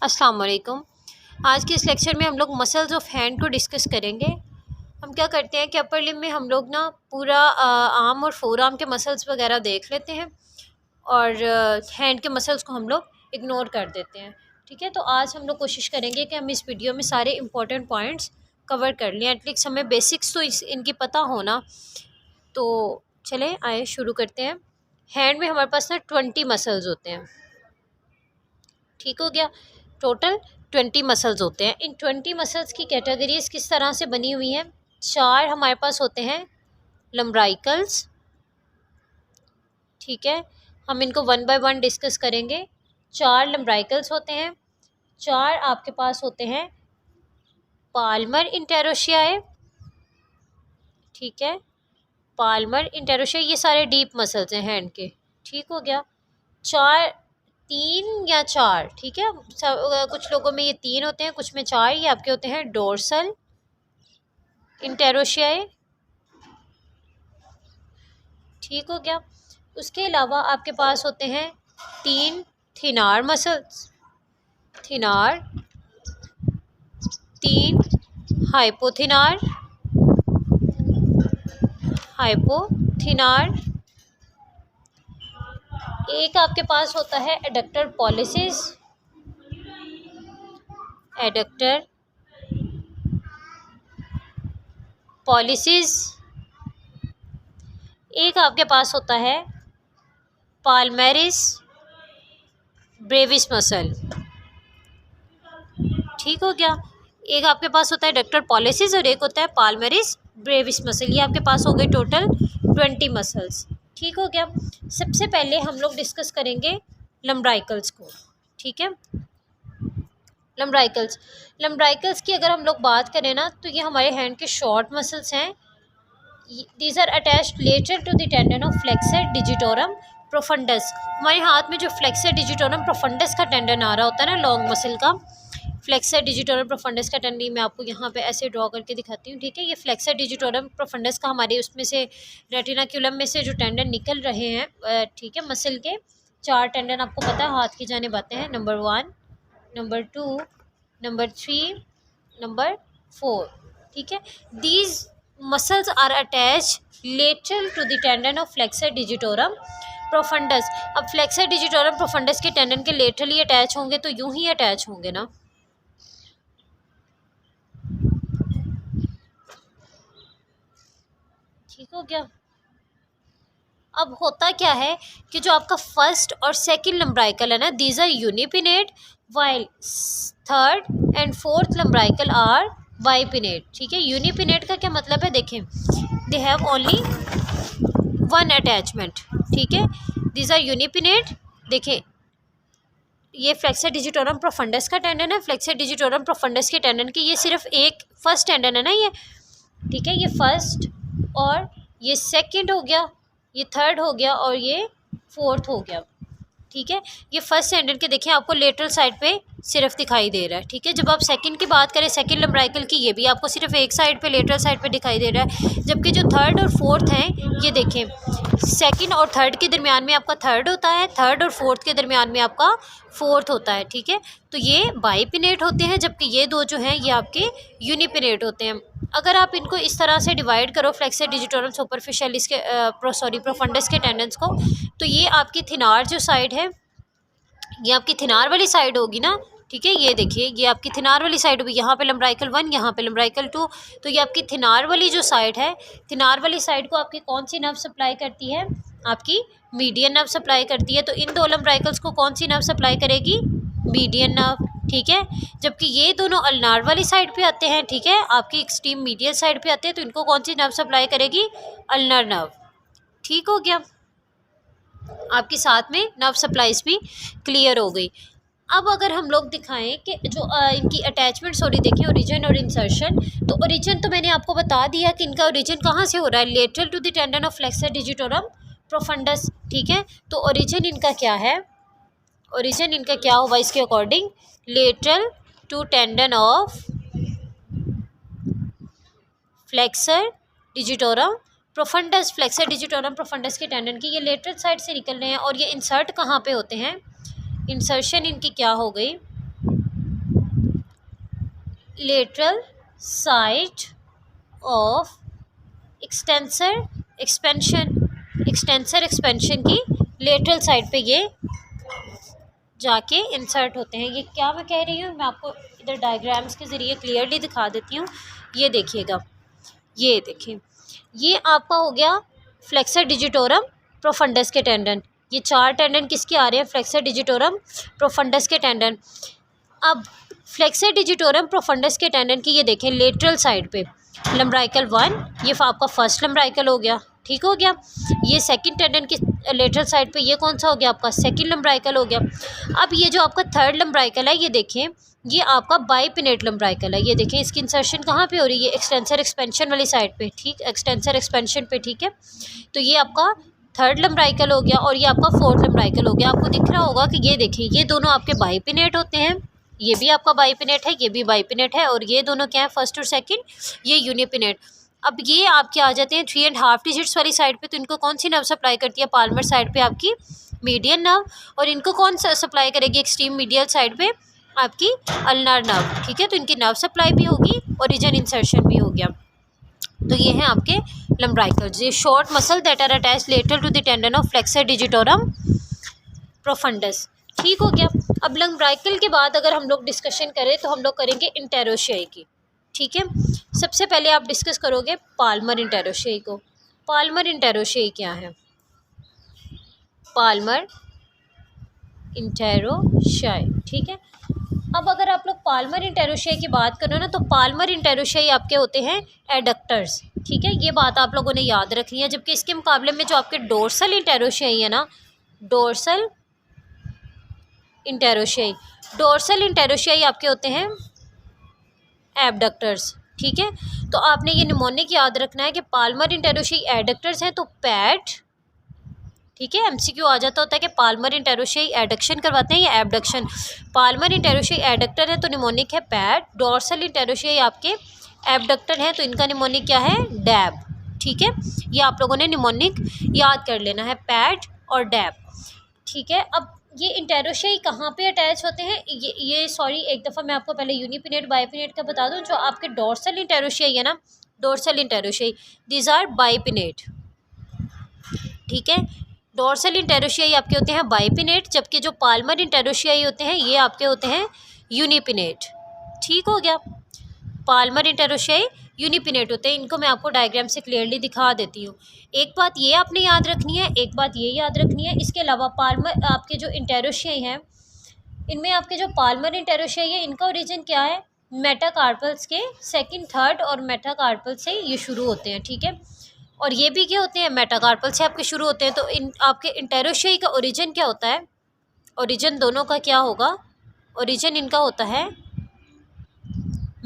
अस्सलाम वालेकुम। आज के इस लेक्चर में हम लोग मसल्स ऑफ हैंड को डिस्कस करेंगे। हम क्या करते हैं कि अपर लिम में हम लोग ना पूरा आर्म और फोर आर्म के मसल्स वगैरह देख लेते हैं और हैंड के मसल्स को हम लोग इग्नोर कर देते हैं। ठीक है, तो आज हम लोग कोशिश करेंगे कि हम इस वीडियो में सारे इंपॉर्टेंट पॉइंट्स कवर कर लें। एटलीस्ट हमें बेसिक्स तो इनकी पता होना। तो चलें आए शुरू करते हैं। हैंड में हमारे पास ना 20 मसल्स होते हैं। ठीक हो गया, टोटल 20 मसल्स होते हैं। इन 20 मसल्स की कैटेगरीज किस तरह से बनी हुई हैं? 4 हमारे पास होते हैं लम्ब्राइकल्स। ठीक है, हम इनको वन बाय वन डिस्कस करेंगे। 4 लम्ब्राइकल्स होते हैं। 4 आपके पास होते हैं पाल्मर इंटेरोशियाए। ठीक है, पाल्मर इंटेरोशिया, ये सारे डीप मसल्स हैं हैंड के। ठीक हो गया, 3 या 4। ठीक है, कुछ लोगों में ये 3 होते हैं, कुछ में 4। ये आपके होते हैं डोर्सल इंटेरोशियाए। ठीक हो गया, उसके अलावा आपके पास होते हैं 3 थिनार मसल्स, थिनार, 3 हाइपोथिनार, हाइपोथिनार। एक आपके पास होता है एडक्टर पॉलिसिस, एडक्टर पॉलिसिस। एक आपके पास होता है पाल्मेरिस ब्रेविस मसल। ठीक हो गया, एक आपके पास होता है एडक्टर पॉलिसिस और एक होता है पाल्मेरिस ब्रेविस मसल। ये आपके पास हो गए टोटल 20 मसल्स। ठीक हो गया, सबसे पहले हम लोग डिस्कस करेंगे लम्ब्राइकल्स को। ठीक है, लम्ब्राइकल्स की अगर हम लोग बात करें ना, तो ये हमारे हैंड के शॉर्ट मसल्स हैं। These are attached later to the tendon of flexor digitorum profundus. हमारे हाथ में जो फ्लेक्सर डिजिटोरम प्रोफंडस का टेंडन आ रहा होता है ना, लॉन्ग मसल का, फ्लेक्सर डिजिटोरम प्रोफंडस का टेंडन मैं आपको यहाँ पे ऐसे ड्रॉ करके दिखाती हूँ। ठीक है, ये फ्लेक्सर डिजिटोरम प्रोफंडस का हमारे उसमें से रेटिनाक्यूलम में से जो टेंडन निकल रहे हैं, ठीक है, मसल के 4 टेंडन आपको पता है हाथ की जानिब आते हैं। Number 1, number 2, number 3, number 4। ठीक है, these muscles are attach lateral to the tendon of flexor digitorum profundus. अब फ्लेक्सर डिजिटोरम प्रोफंडस के टेंडन के लेटरली अटैच होंगे तो यूं ही अटैच होंगे ना। ठीक हो गया, अब होता क्या है कि जो आपका फर्स्ट और सेकंड लम्ब्राइकल है ना, these are unipinnate, while third and fourth lumbrical are bipinnate. ठीक है, यूनिपिनेट का क्या मतलब है? देखें, they have only one attachment. ठीक है, दीज आर यूनिपिनेट। देखें, ये फ्लेक्सर डिजिटोरम प्रोफंडस का टेंडन है, फ्लेक्सर डिजिटोरम प्रोफंडस के टेंडन की ये सिर्फ एक फर्स्ट टेंडन है ना ये। ठीक है, ये फर्स्ट और ये सेकंड हो गया, ये थर्ड हो गया और ये फोर्थ हो गया। ठीक है, ये फर्स्ट टेंडन के देखें आपको लेटरल साइड पे सिर्फ दिखाई दे रहा है। ठीक है, जब आप सेकंड की बात करें, सेकंड लम्ब्राइकल की, ये भी आपको सिर्फ एक साइड पे लेटरल साइड पे दिखाई दे रहा है। जबकि जो थर्ड और फोर्थ हैं, ये देखें, सेकंड और थर्ड के दरमियान में आपका थर्ड होता है, थर्ड और फोर्थ के दरमियान में आपका फोर्थ होता है। ठीक है, तो ये बाइपिनेट होते हैं, जबकि ये दो जो हैं ये आपके यूनिपिनेट होते हैं। अगर आप इनको इस तरह से डिवाइड करो, फ्लेक्सर डिजिटोरम सुपरफिशियलिस के प्रोफंडस के टेंडन्स को, तो ये आपकी थिनार जो साइड है, ये आपकी थिनार वाली साइड होगी ना। ठीक है, ये देखिए, ये आपकी थिनार वाली साइड होगी। यहाँ पे लम्ब्राइकल 1, यहाँ पे लम्ब्राइकल 2, तो ये आपकी थिनार वाली जो साइड है, थिनार वाली साइड को आपकी कौन सी नर्व सप्लाई करती है? आपकी मीडियन नर्व सप्लाई करती है। तो इन दो लम्ब्राइकल्स को कौन सी नर्व सप्लाई करेगी? Median nerve. ठीक है, जबकि ये दोनों अल्नार वाली साइड पे आते हैं। ठीक है, आपकी एक्सट्रीम मीडियल साइड पे आते हैं, तो इनको कौन सी नर्व सप्लाई करेगी? Ulnar nerve. ठीक हो गया, आपके साथ में नर्व सप्लाईज भी क्लियर हो गई। अब अगर हम लोग दिखाएं कि जो इनकी अटैचमेंट, सॉरी देखें, ओरिजिन और इंसर्शन, तो ओरिजिन तो मैंने आपको बता दिया कि इनका ओरिजिन कहाँ से हो रहा है? Lateral to the tendon of flexor digitorum profundus. ठीक है, तो ओरिजिन इनका क्या है? ओरिजिन इनका क्या होगा इसके according? Lateral to tendon of flexor digitorum profundus. Flexor digitorum profundus के टेंडन की ये लेटरल साइड से निकल रहे हैं और ये इंसर्ट कहाँ पे होते हैं? इंसर्शन इनकी क्या हो गई? Lateral side of extensor expansion की लेटरल साइड पे ये जाके इंसर्ट होते हैं। ये क्या मैं कह रही हूँ, मैं आपको इधर डायग्राम्स के ज़रिए क्लियरली दिखा देती हूँ। ये देखिएगा, ये देखिए, ये आपका हो गया फ्लेक्सर डिजिटोरम प्रोफंडस के टेंडन। ये 4 टेंडन किसके आ रहे हैं, फ्लेक्सर डिजिटोरम प्रोफंडस के टेंडन। अब फ्लेक्सर डिजिटोरम प्रोफंडस के टेंडन की ये देखें लेटरल साइड पे लम्ब्राइकल 1, ये आपका फर्स्ट लम्ब्राइकल हो गया, ठीक हो गया। ये सेकंड टेंडन की लेटरल साइड पे ये कौन सा हो गया, आपका सेकंड लम्ब्राइकल हो गया। अब ये जो आपका थर्ड लम्ब्राइकल है, ये देखें, ये आपका बाइपिनेट लम्ब्राइकल है। ये देखें इसकी इंसर्शन कहाँ पे हो रही है, एक्सटेंसर एक्सपेंशन वाली साइड पे, ठीक, एक्सटेंसर एक्सपेंशन पे, ठीक है। तो ये आपका थर्ड लम्ब्राइकल हो गया और ये आपका फोर्थ लम्ब्राइकल हो गया। आपको दिख रहा होगा कि ये देखें, ये दोनों आपके बाइपिनेट होते हैं, ये भी आपका बाइपिनेट है, ये भी बाइपिनेट है, और ये दोनों क्या है, फर्स्ट और सेकंड, ये यूनिपिनेट। अब ये आपके आ जाते हैं 3.5 डिजिट्स वाली साइड पे, तो इनको कौन सी नर्व सप्लाई करती है, पाल्मर साइड पे आपकी मीडियन नर्व, और इनको कौन सा सप्लाई करेगी, एक्सट्रीम मीडियल साइड पे आपकी अल्नार नर्व, ठीक है। तो इनकी नर्व सप्लाई भी होगी और रीजन इंसर्शन भी हो गया। तो ये हैं आपके लम्ब्राइकल्स, ये short muscle that are attach lateral to the tendon of flexor digitorum profundus, ठीक हो गया। अब लम्ब्राइकल के बाद अगर हम लोग डिस्कशन करें तो हम लोग करेंगे इंटेरोशियाई की, ठीक है। सबसे पहले आप डिस्कस करोगे पाल्मर इंटेरोशियाई को। पाल्मर इंटेरोशियाई क्या है, पाल्मर इंटेरोशियाई, ठीक है। अब अगर आप लोग पाल्मर इंटेरोशियाई की बात करो ना, तो पाल्मर इंटेरोशियाई आपके होते हैं एडक्टर्स, ठीक है। ये बात आप लोगों ने याद रखनी है। जबकि इसके मुकाबले में जो आपके डोर्सल इंटेरोशियाई है ना, डोर्सल इंटेरोशियाई, डोर्सल इंटेरोशियाई आपके होते हैं एबडक्टर्स, ठीक है। तो आपने ये निमोनिक याद रखना है कि पाल्मर इंटेरोशियाई एडक्टर्स हैं तो पैट, ठीक है। एमसीक्यू आ जाता होता है कि पाल्मर इंटेरोशियाई एडक्शन करवाते हैं या एबडक्शन। पाल्मर इंटेरोशियाई एडक्टर है तो निमोनिक है पैट, डोर्सल इंटेरोशियाई आपके एबडक्टर हैं तो इनका निमोनिक क्या है, डैब, ठीक है। ये आप लोगों ने निमोनिक याद कर लेना है, पैट और डैब, ठीक है। अब ये इंटेरोशियाई कहाँ पे अटैच होते हैं, ये सॉरी एक दफ़ा मैं आपको पहले यूनिपिनेट बाइपिनेट का बता दूं। जो आपके डोर्सल इंटेरोशियाई है ना, डोर्सल इंटेरोशियाई, दीज आर बाइपिनेट, ठीक है। डोर्सल इंटेरोशियाई आपके होते हैं बाइपिनेट, जबकि जो पाल्मर इंटेरोशियाई होते हैं ये आपके होते हैं यूनिपिनेट, ठीक हो गया। पाल्मर इंटेरोशियाई यूनिपिनेट होते हैं, इनको मैं आपको डायग्राम से क्लियरली दिखा देती हूँ। एक बात ये आपने याद रखनी है, एक बात ये याद रखनी है। इसके अलावा पाल्मर आपके जो इंटेरोशियाई हैं, इनमें आपके जो पाल्मर इंटेरोशियाई है इनका ओरिजिन क्या है, मेटाकार्पल्स के सेकंड थर्ड और मेटाकार्पल से ये शुरू होते हैं, ठीक है। और ये भी क्या होते हैं, मेटाकार्पल से आपके शुरू होते हैं। तो इन आपके इंटेरोशियाई का ओरिजिन क्या होता है, ओरिजिन दोनों का क्या होगा, ओरिजिन इनका होता है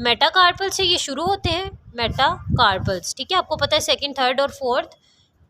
मेटाकार्पल से ये शुरू होते हैं, मेटाकार्पल्स, ठीक है। आपको पता है सेकंड थर्ड और फोर्थ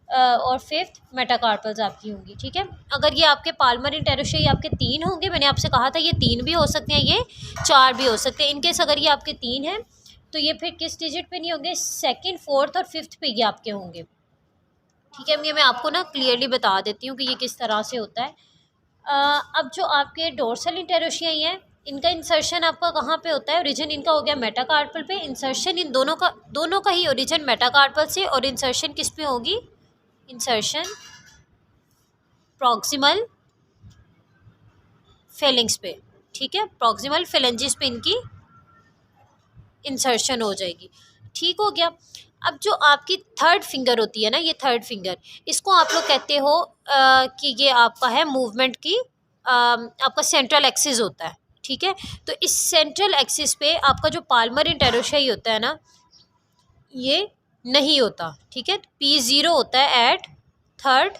और फिफ्थ मेटाकार्पल्स आपकी होंगी, ठीक है। अगर ये आपके पाल्मर इंटेरोशियाई आपके 3 होंगे, मैंने आपसे कहा था ये 3 भी हो सकते हैं, ये 4 भी हो सकते हैं। इनकेस अगर ये आपके 3 हैं तो ये फिर किस डिजिट पे नहीं होंगे, सेकंड फोर्थ और फिफ्थ पे ये आपके होंगे, ठीक है। ये मैं आपको ना क्लियरली बता देती हूँ कि ये किस तरह से होता है। अब जो आपके डोर्सल इंटेरोशियाई हैं इनका इंसर्शन आपका कहाँ पे होता है, ओरिजिन इनका हो गया मेटाकार्पल पे, इंसर्शन इन दोनों का ही ओरिजिन मेटाकार्पल से, और इंसर्शन किस पे होगी, इंसर्शन प्रॉक्सिमल फेलिंग्स पे, ठीक है। प्रॉक्सिमल फेलेंजिस पे इनकी इंसर्शन हो जाएगी, ठीक हो गया। अब जो आपकी थर्ड फिंगर होती है ना, ये थर्ड फिंगर, इसको आप लोग कहते हो कि ये आपका है मूवमेंट की आपका सेंट्रल एक्सिस होता है, ठीक है। तो इस सेंट्रल एक्सिस पे आपका जो पाल्मर इंटेरोशियाई होता है ना, ये नहीं होता, ठीक है। P0 होता है एट थर्ड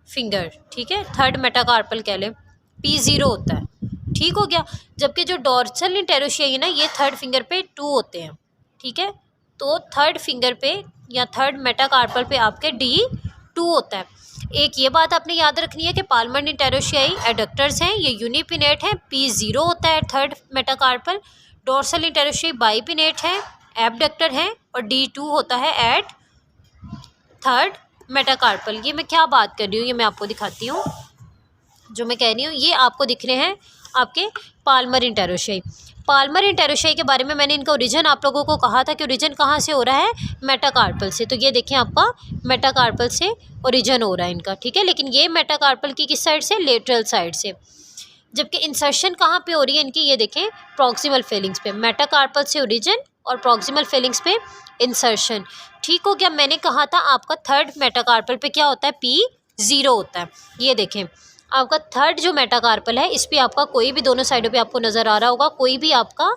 फिंगर, ठीक है, थर्ड मेटाकार्पल कह लें, P0 होता है, ठीक हो गया। जबकि जो डोर्सल इंटेरोशियाई है ना, ये थर्ड फिंगर पे 2 होते हैं, ठीक है। तो थर्ड फिंगर पे या थर्ड मेटाकार्पल पे आपके D2 होता है। एक ये बात आपने याद रखनी है कि पाल्मर इंटेरोशियाई एडक्टर्स हैं, ये यूनिपिनेट हैं, P0 होता है थर्ड मेटाकार्पल, डोर्सल इंटेरोशियाई बाइपिनेट है, एबडक्टर हैं, और D2 होता है एट थर्ड मेटाकार्पल। ये मैं क्या बात कर रही हूँ, ये मैं आपको दिखाती हूँ। जो मैं कह रही हूँ ये आपको दिख रहे हैं आपके पाल्मर इंटेरोशियाई। पाल्मर इंटेरोशियाई के बारे में मैंने इनका ओरिजिन आप लोगों को कहा था कि ओरिजिन कहाँ से हो रहा है, मेटाकार्पल से। तो ये देखिए आपका मेटाकार्पल से ओरिजिन हो रहा है इनका, ठीक है। लेकिन ये मेटाकार्पल की किस साइड से, लेटरल साइड से। जबकि इंसर्शन कहाँ पे हो रही है इनकी, ये देखें प्रॉक्सिमल फेलिंग्स पे। मेटाकार्पल से ओरिजिन और प्रॉक्सिमल फेलिंग्स पे इंसर्शन, ठीक हो गया। मैंने कहा था आपका थर्ड मेटाकार्पल पे क्या होता है, P0 होता है। ये देखें आपका थर्ड जो मेटाकार्पल है इस पे आपका कोई भी, दोनों साइडों पे आपको नज़र आ रहा होगा, कोई भी आपका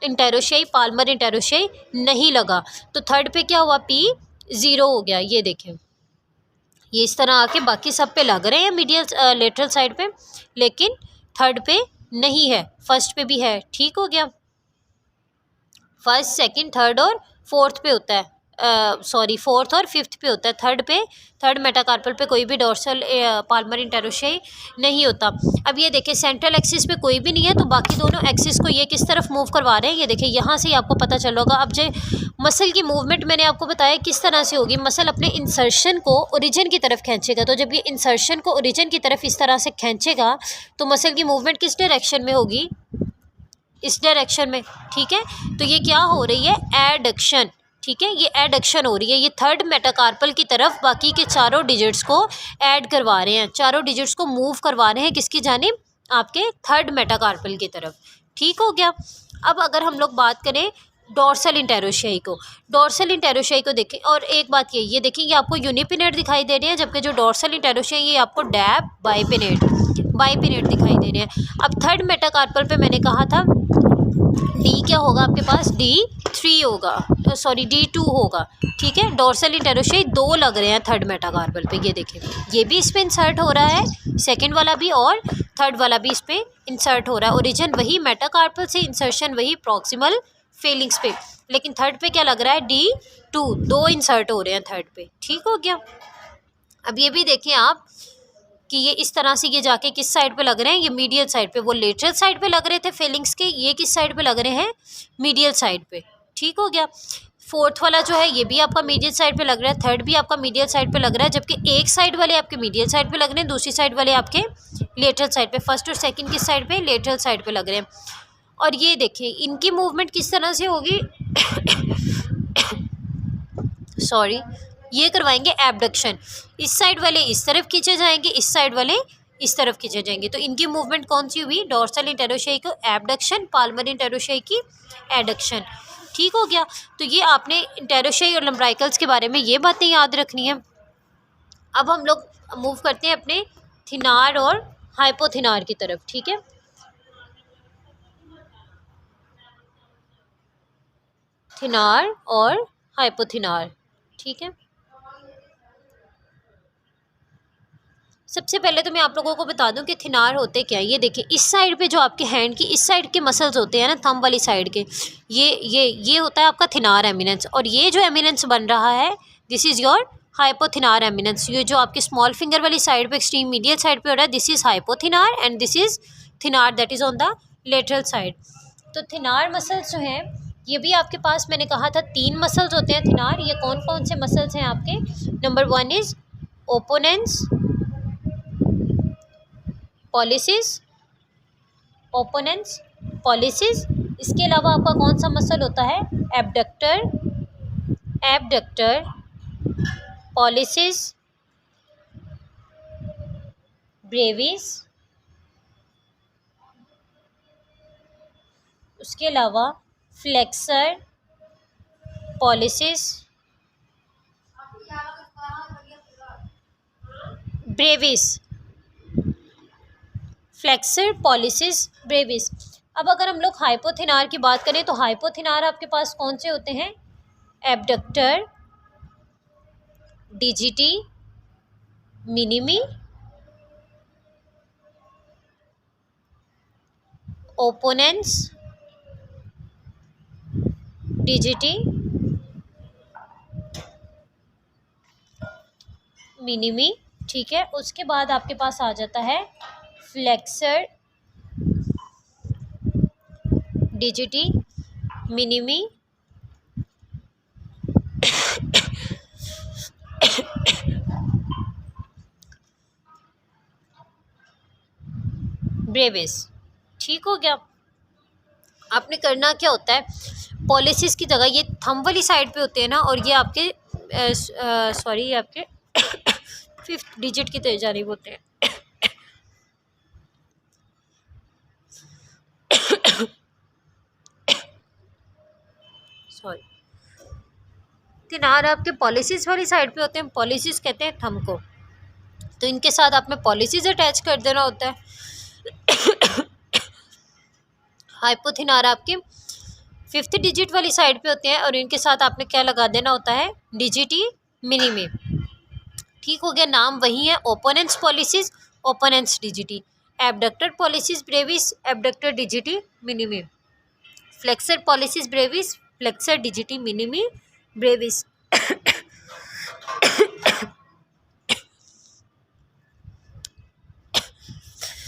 इंटेरोशियाई पाल्मर इंटेरोशियाई नहीं लगा। तो थर्ड पे क्या हुआ, P0 हो गया। ये देखें ये इस तरह आके बाकी सब पे लग रहे हैं मीडियल लेटरल साइड पे, लेकिन थर्ड पे नहीं है, फर्स्ट पे भी है, ठीक हो गया। फर्स्ट, सेकंड, थर्ड और फोर्थ पे होता है, सॉरी फोर्थ और फिफ्थ पे होता है। थर्ड पे, थर्ड मेटाकार्पल पे कोई भी डोर्सल पाल्मर इंटेरोशियाई नहीं होता। अब ये देखें सेंट्रल एक्सिस पे कोई भी नहीं है, तो बाकी दोनों एक्सिस को ये किस तरफ मूव करवा रहे हैं, ये देखें यहाँ से ही आपको पता चल होगा। अब जो मसल की मूवमेंट मैंने आपको बताया किस तरह से होगी, मसल अपने इंसर्शन को ओरिजिन की तरफ खींचेगा। तो जब ये इंसर्शन को ओरिजिन की तरफ इस तरह से खींचेगा तो मसल की मूवमेंट किस डायरेक्शन में होगी, इस डायरेक्शन में, ठीक है। तो ये क्या हो रही है, एडक्शन, ठीक है, ये एडक्शन हो रही है। ये थर्ड मेटाकार्पल की तरफ बाकी के चारों डिजिट्स को ऐड करवा रहे हैं, चारों डिजिट्स को मूव करवा रहे हैं किसकी जानिब, आपके थर्ड मेटाकार्पल की तरफ, ठीक हो गया। अब अगर हम लोग बात करें डोर्सल इंटेरोशियाई को, डोर्सल इंटेरोशियाई को देखें, और एक बात ये देखें ये आपको यूनिपिनेट दिखाई दे रहे हैं, जबकि जो डोर्सल इंटेरोशियाई ये आपको डैप बाइपिनेट दिखाई दे रहे हैं। अब थर्ड मेटाकार्पल पे मैंने कहा था डी क्या होगा आपके पास, D3 होगा, सॉरी D2 होगा, ठीक है। डोर्सल इंटेरोशियाई दो लग रहे हैं थर्ड मेटाकार्पल पे, ये देखें ये भी इस पे इंसर्ट हो रहा है, सेकंड वाला भी और थर्ड वाला भी इस पे इंसर्ट हो रहा है। ओरिजिन वही मेटाकार्पल से, इंसर्शन वही प्रॉक्सिमल फेलिंग्स पे, लेकिन थर्ड पे क्या लग रहा है, D2, दो इंसर्ट हो रहे हैं थर्ड पे, ठीक हो गया। अब ये भी देखें आप कि ये इस तरह से ये जाके किस साइड पे लग रहे हैं, ये मीडियल साइड पे, वो लेटरल साइड पे लग रहे थे फेलिंग्स के, ये किस साइड पे लग रहे हैं, मीडियल साइड पे, ठीक हो गया। फोर्थ वाला जो है ये भी आपका मीडियल साइड पे लग रहा है, थर्ड भी आपका मीडियल साइड पे लग रहा है, जबकि एक साइड वाले आपके मीडियल साइड पे लग रहे हैं, दूसरी साइड वाले आपके लेटरल साइड पे। फर्स्ट और सेकंड किस साइड पे, लेटरल साइड पे लग रहे हैं। और ये देखें इनकी मूवमेंट किस तरह से होगी सॉरी, ये करवाएंगे एबडक्शन, इस साइड वाले इस तरफ खींचे जाएंगे, इस साइड वाले इस तरफ खींचे जाएंगे। तो इनकी मूवमेंट कौन सी हुई, डोर्सल इंटेरोशियाई को एबडक्शन, पाल्मर इंटेरोशियाई की एडक्शन, ठीक हो गया। तो ये आपने इंटेरोशियाई और लम्ब्राइकल्स के बारे में ये बातें याद रखनी है। अब हम लोग मूव करते हैं अपने थिनार और हाइपोथिनार की तरफ, ठीक है। थिनार और हाइपोथिनार, ठीक है। सबसे पहले तो मैं आप लोगों को बता दूं कि थिनार होते क्या है। ये देखिए इस साइड पे जो आपके हैंड की इस साइड के मसल्स होते हैं ना, थंब वाली साइड के, ये होता है आपका थिनार एमिनेंस। और ये जो एमिनेंस बन रहा है this is your hypothenar eminence. ये जो आपके स्मॉल फिंगर वाली साइड पे, एक्सट्रीम मीडियल साइड पे हो रहा है, this is hypothenar and this is thenar that is on the lateral side. तो थिनार मसल्स जो हैं ये भी आपके पास मैंने कहा था 3 मसल्स होते हैं थिनार। ये कौन कौन से मसल्स हैं आपके, नंबर 1 इज़ ओपोनेंस, पॉलिसिस, ओपोनेंस, पॉलिसिस। इसके अलावा आपका कौन सा मसल होता है, एबडक्टर, पॉलिसिस, ब्रेविस। उसके अलावा flexor, pollicis, Brevis, flexor, pollicis, Brevis. अब अगर हम लोग हाइपोथिनार की बात करें तो हाइपोथिनार आपके पास कौन से होते हैं, abductor, digiti, minimi, opponens, digiti, minimi, ठीक है। उसके बाद आपके पास आ जाता है फ्लेक्सर, डिजिटी, मिनिमी, ब्रेविस, ठीक हो गया। आपने करना क्या होता है, पॉलिसीज़ की जगह ये थंब वाली साइड पे होते हैं ना, और ये आपके सॉरी ये आपके 5th डिजिट की जानिब होते हैं। सॉरी, किनार आपके पॉलिसीज़ वाली साइड पे होते हैं, पॉलिसीज़ कहते हैं थंब को। तो इनके साथ आपने पॉलिसीज़ अटैच कर देना होता है। हाइपोथिनार आपके 5th डिजिट वाली साइड पे होते हैं, और इनके साथ आपने क्या लगा देना होता है, डिजिटी मिनिमी। ठीक हो गया। नाम वही है, opponents policies, opponents डिजिटी। Abductor policies Brevis, abductor digiti minimi. Flexor policies Brevis, flexor डिजिटी minimi Brevis.